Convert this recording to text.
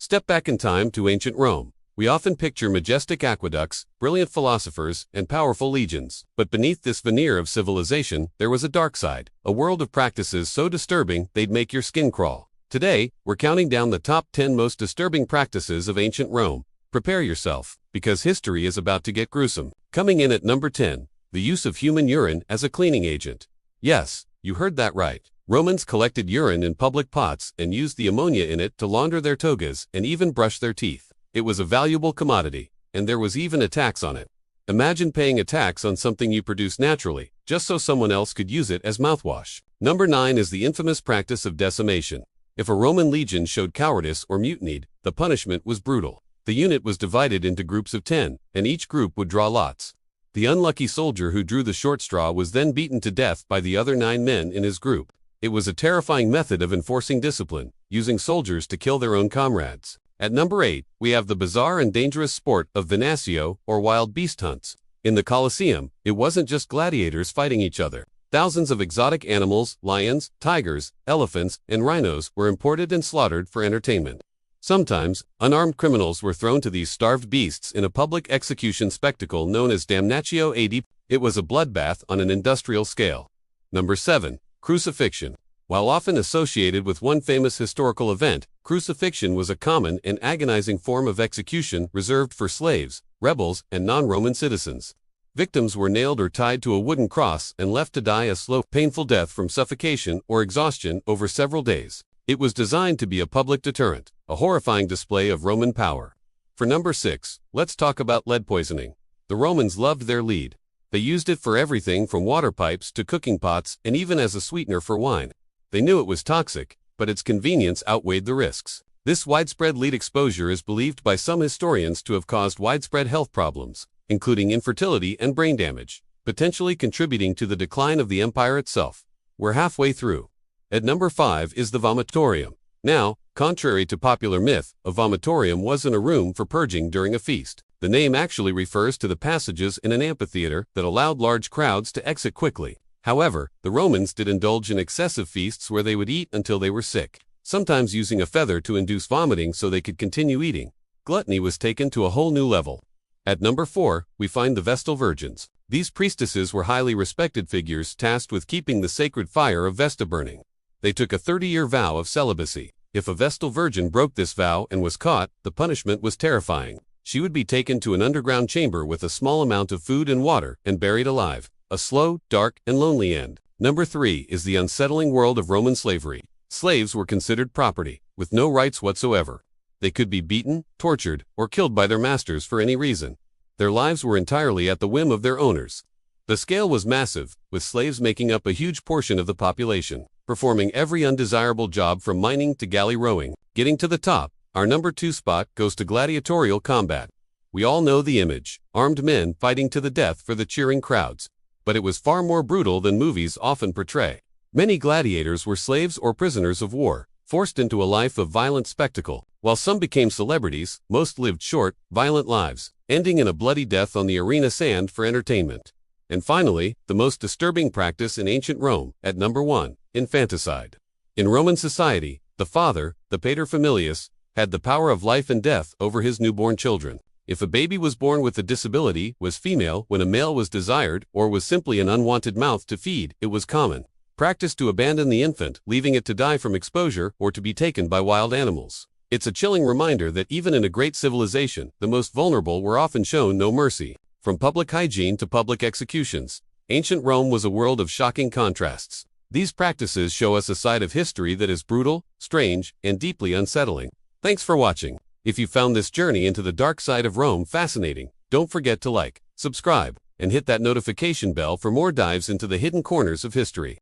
Step back in time to ancient Rome. We often picture majestic aqueducts, brilliant philosophers, and powerful legions. But beneath this veneer of civilization, there was a dark side, a world of practices so disturbing they'd make your skin crawl. Today, we're counting down the top 10 most disturbing practices of ancient Rome. Prepare yourself, because history is about to get gruesome. Coming in at number 10, the use of human urine as a cleaning agent. Yes, you heard that right. Romans collected urine in public pots and used the ammonia in it to launder their togas and even brush their teeth. It was a valuable commodity, and there was even a tax on it. Imagine paying a tax on something you produce naturally, just so someone else could use it as mouthwash. Number 9 is the infamous practice of decimation. If a Roman legion showed cowardice or mutinied, the punishment was brutal. The unit was divided into groups of 10, and each group would draw lots. The unlucky soldier who drew the short straw was then beaten to death by the other 9 men in his group. It was a terrifying method of enforcing discipline, using soldiers to kill their own comrades. At number 8, we have the bizarre and dangerous sport of venatio, or wild beast hunts. In the Colosseum, it wasn't just gladiators fighting each other. Thousands of exotic animals, lions, tigers, elephants, and rhinos were imported and slaughtered for entertainment. Sometimes, unarmed criminals were thrown to these starved beasts in a public execution spectacle known as damnatio ad. It was a bloodbath on an industrial scale. Number 7. Crucifixion. While often associated with one famous historical event, crucifixion was a common and agonizing form of execution reserved for slaves, rebels, and non-Roman citizens. Victims were nailed or tied to a wooden cross and left to die a slow, painful death from suffocation or exhaustion over several days. It was designed to be a public deterrent, a horrifying display of Roman power. For number 6, let's talk about lead poisoning. The Romans loved their lead. They used it for everything from water pipes to cooking pots and even as a sweetener for wine. They knew it was toxic, but its convenience outweighed the risks. This widespread lead exposure is believed by some historians to have caused widespread health problems, including infertility and brain damage, potentially contributing to the decline of the empire itself. We're halfway through. At number 5 is the vomitorium. Now, contrary to popular myth, a vomitorium wasn't a room for purging during a feast. The name actually refers to the passages in an amphitheater that allowed large crowds to exit quickly. However, the Romans did indulge in excessive feasts where they would eat until they were sick, sometimes using a feather to induce vomiting so they could continue eating. Gluttony was taken to a whole new level. At number 4, we find the Vestal Virgins. These priestesses were highly respected figures tasked with keeping the sacred fire of Vesta burning. They took a 30-year vow of celibacy. If a Vestal Virgin broke this vow and was caught, the punishment was terrifying. She would be taken to an underground chamber with a small amount of food and water and buried alive. A slow, dark, and lonely end. Number 3 is the unsettling world of Roman slavery. Slaves were considered property, with no rights whatsoever. They could be beaten, tortured, or killed by their masters for any reason. Their lives were entirely at the whim of their owners. The scale was massive, with slaves making up a huge portion of the population, performing every undesirable job from mining to galley rowing. Getting to the top, our number 2 spot goes to gladiatorial combat. We all know the image, armed men fighting to the death for the cheering crowds. But it was far more brutal than movies often portray. Many gladiators were slaves or prisoners of war, forced into a life of violent spectacle. While some became celebrities, most lived short, violent lives, ending in a bloody death on the arena sand for entertainment. And finally, the most disturbing practice in ancient Rome, at number 1, infanticide. In Roman society, the father, the paterfamilias, had the power of life and death over his newborn children. If a baby was born with a disability, was female when a male was desired, or was simply an unwanted mouth to feed, it was common practice to abandon the infant, leaving it to die from exposure or to be taken by wild animals. It's a chilling reminder that even in a great civilization, the most vulnerable were often shown no mercy. From public hygiene to public executions, ancient Rome was a world of shocking contrasts. These practices show us a side of history that is brutal, strange, and deeply unsettling. Thanks for watching. If you found this journey into the dark side of Rome fascinating, don't forget to like, subscribe, and hit that notification bell for more dives into the hidden corners of history.